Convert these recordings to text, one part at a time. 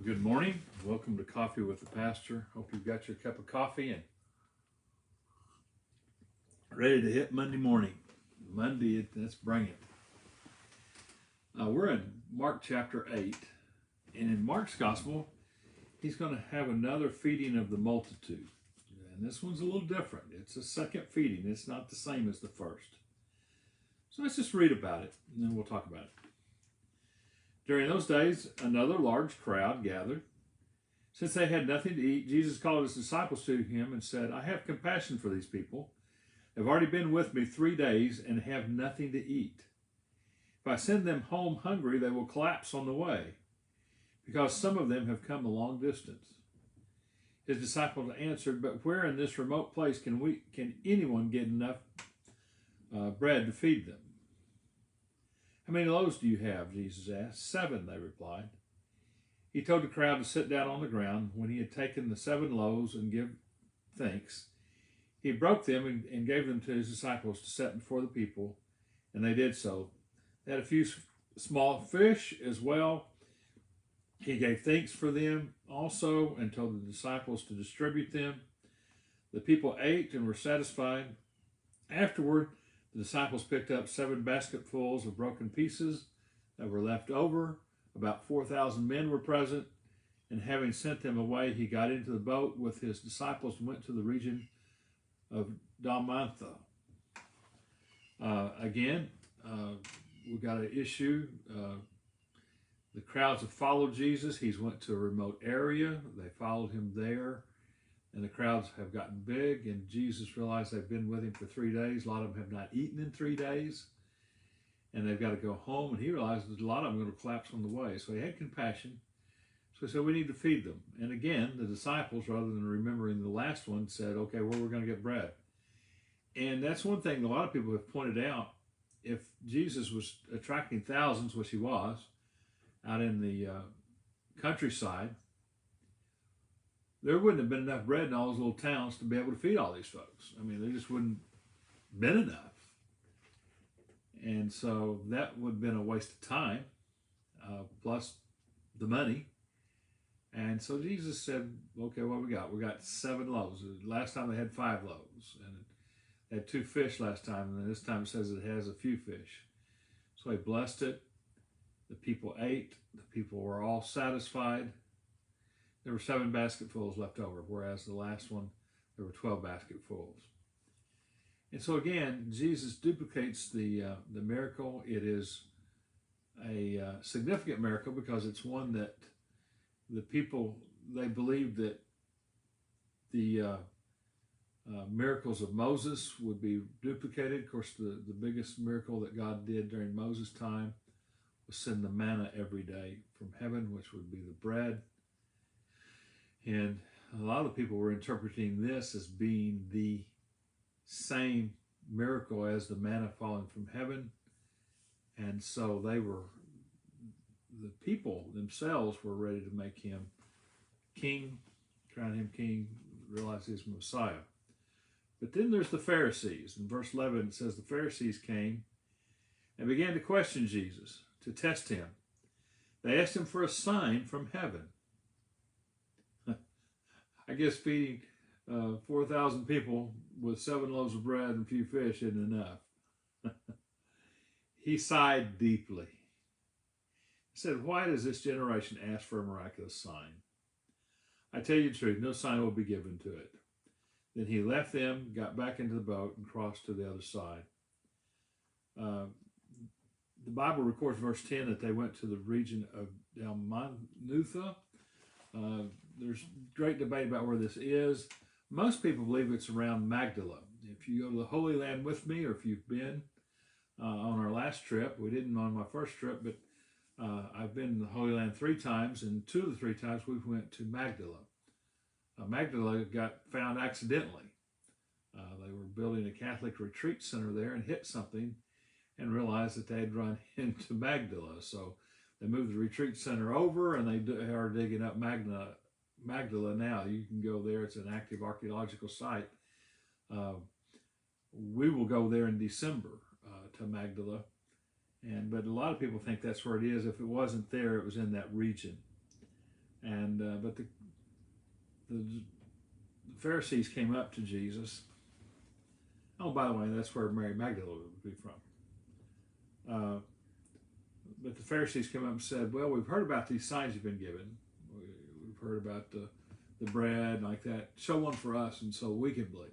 Good morning. Welcome to Coffee with the Pastor. Hope you've got your cup of coffee and ready to hit Monday morning. Let's bring it. We're in Mark chapter 8, and in Mark's gospel, he's going to have another feeding of the multitude. And this one's a little different. It's a second feeding. It's not the same as the first. So let's just read about it, and then we'll talk about it. During those days, another large crowd gathered. Since they had nothing to eat, Jesus called his disciples to him and said, I have compassion for these people. They've already been with me 3 days and have nothing to eat. If I send them home hungry, they will collapse on the way, because some of them have come a long distance. His disciples answered, but where in this remote place can anyone get enough bread to feed them? How many loaves do you have? Jesus asked. 7, they replied. He told the crowd to sit down on the ground. When he had taken the 7 loaves and give thanks, he broke them and gave them to his disciples to set before the people, and they did so. They had a few small fish as well. He gave thanks for them also and told the disciples to distribute them. The people ate and were satisfied. Afterward, the disciples picked up 7 basketfuls of broken pieces that were left over. About 4,000 men were present, and having sent them away, he got into the boat with his disciples and went to the region of Dalmanutha. We've got an issue. The crowds have followed Jesus. He's went to a remote area. They followed him there. And the crowds have gotten big, and Jesus realized they've been with him for 3 days. A lot of them have not eaten in 3 days, and they've got to go home. And he realized that a lot of them are going to collapse on the way. So he had compassion. So he said, we need to feed them. And again, the disciples, rather than remembering the last one, said, okay, where are we going to get bread? And that's one thing a lot of people have pointed out. If Jesus was attracting thousands, which he was, out in the countryside, there wouldn't have been enough bread in all those little towns to be able to feed all these folks. I mean, there just wouldn't have been enough. And so that would have been a waste of time, plus the money. And so Jesus said, okay, what we got? We got 7 loaves. Last time they had 5 loaves. And they had 2 fish last time. And this time it says it has a few fish. So he blessed it. The people ate. The people were all satisfied. There were 7 basketfuls left over, whereas the last one, there were 12 basketfuls. And so again, Jesus duplicates the miracle. It is a significant miracle because it's one that the people, they believed that the miracles of Moses would be duplicated. Of course, the biggest miracle that God did during Moses' time was send the manna every day from heaven, which would be the bread. And a lot of people were interpreting this as being the same miracle as the manna falling from heaven. And so the people themselves were ready to make him king, crown him king, realize he's Messiah. But then there's the Pharisees. In verse 11, it says the Pharisees came and began to question Jesus, to test him. They asked him for a sign from heaven. I guess feeding 4,000 people with 7 loaves of bread and a few fish isn't enough. He sighed deeply. He said, why does this generation ask for a miraculous sign? I tell you the truth, no sign will be given to it. Then he left them, got back into the boat, and crossed to the other side. The Bible records verse 10 that they went to the region of Dalmanutha. There's great debate about where this is. Most people believe it's around Magdala. If you go to the Holy Land with me, or if you've been on our last trip, we didn't on my first trip, but I've been in the Holy Land 3 times, and 2 of the 3 times we went to Magdala. Magdala got found accidentally. They were building a Catholic retreat center there and hit something and realized that they had run into Magdala. So they moved the retreat center over, and they are digging up Magdala now. You can go there. It's an active archaeological site. We will go there in December to Magdala. But a lot of people think that's where it is. If it wasn't there, it was in that region. And but the Pharisees came up to Jesus. Oh, by the way, that's where Mary Magdalene would be from. But the Pharisees came up and said, well, we've heard about these signs you've been given. We've heard about the bread like that. Show one for us, and so we can believe.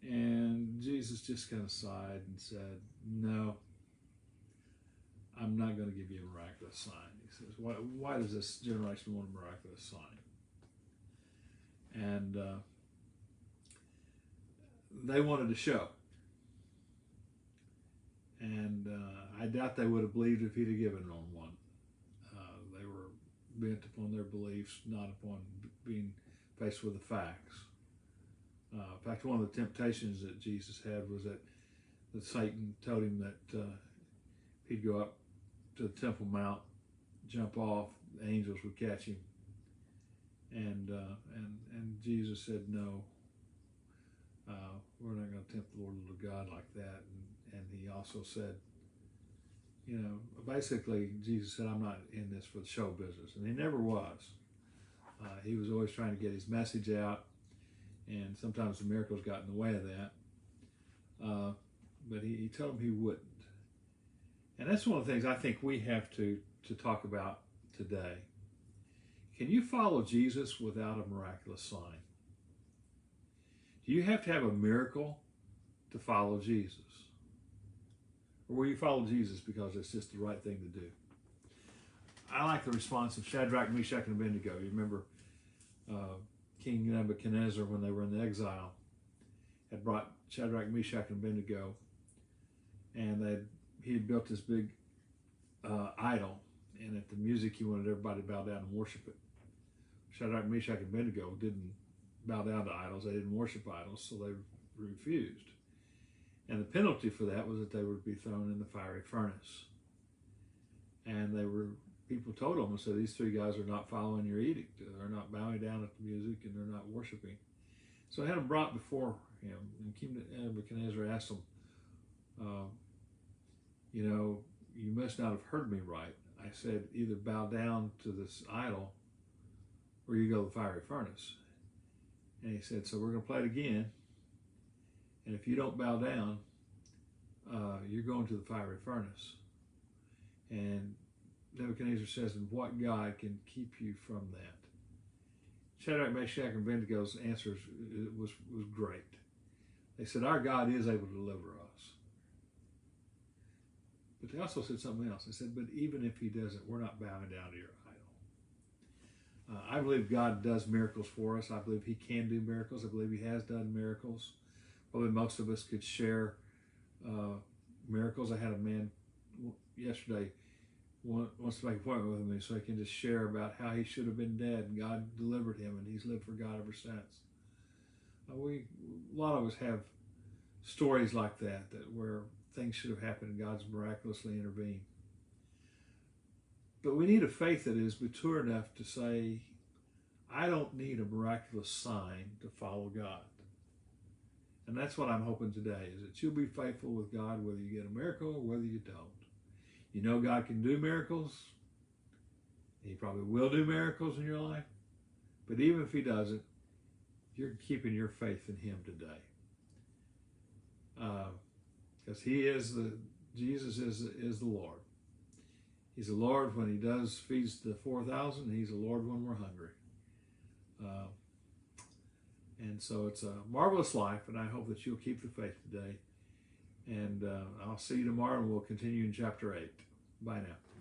And Jesus just kind of sighed and said, no, I'm not going to give you a miraculous sign. He says, why does this generation want a miraculous sign? And they wanted to show. And I doubt they would have believed if he'd have given them one. They were bent upon their beliefs, not upon being faced with the facts. In fact, one of the temptations that Jesus had was that Satan told him that he'd go up to the Temple Mount, jump off, the angels would catch him. And Jesus said, no, we're not going to tempt the Lord God like that. And he also said, you know, basically Jesus said, I'm not in this for the show business. And he never was. He was always trying to get his message out. And sometimes the miracles got in the way of that. But he told him he wouldn't. And that's one of the things I think we have to talk about today. Can you follow Jesus without a miraculous sign? Do you have to have a miracle to follow Jesus? Or will you follow Jesus because it's just the right thing to do? I like the response of Shadrach, Meshach, and Abednego. You remember King Nebuchadnezzar, when they were in the exile, had brought Shadrach, Meshach, and Abednego, and he had built this big idol, and at the music he wanted everybody to bow down and worship it. Shadrach, Meshach, and Abednego didn't bow down to idols. They didn't worship idols, so they refused. And the penalty for that was that they would be thrown in the fiery furnace. And people told them and said, these three guys are not following your edict. They're not bowing down at the music, and they're not worshiping. So I had them brought before him, and King Nebuchadnezzar asked them, you know, you must not have heard me right. I said, either bow down to this idol or you go to the fiery furnace. And he said, so we're going to play it again. And if you don't bow down, you're going to the fiery furnace. And Nebuchadnezzar says, and what God can keep you from that? Shadrach, Meshach, and Abednego's answers was great. They said, our God is able to deliver us. But they also said something else. They said, but even if he doesn't, we're not bowing down to your idol. I believe God does miracles for us. I believe he can do miracles. I believe he has done miracles. Probably most of us could share miracles. I had a man yesterday wants to make an appointment with me so he can just share about how he should have been dead, and God delivered him, and he's lived for God ever since. A lot of us have stories like that where things should have happened and God's miraculously intervened. But we need a faith that is mature enough to say, I don't need a miraculous sign to follow God. And that's what I'm hoping today, is that you'll be faithful with God whether you get a miracle or whether you don't. You know God can do miracles. He probably will do miracles in your life. But even if he doesn't, you're keeping your faith in him today. Because Jesus is the Lord. He's the Lord when he feeds the 4,000. He's the Lord when we're hungry. And so it's a marvelous life, and I hope that you'll keep the faith today. And I'll see you tomorrow, and we'll continue in chapter 8. Bye now.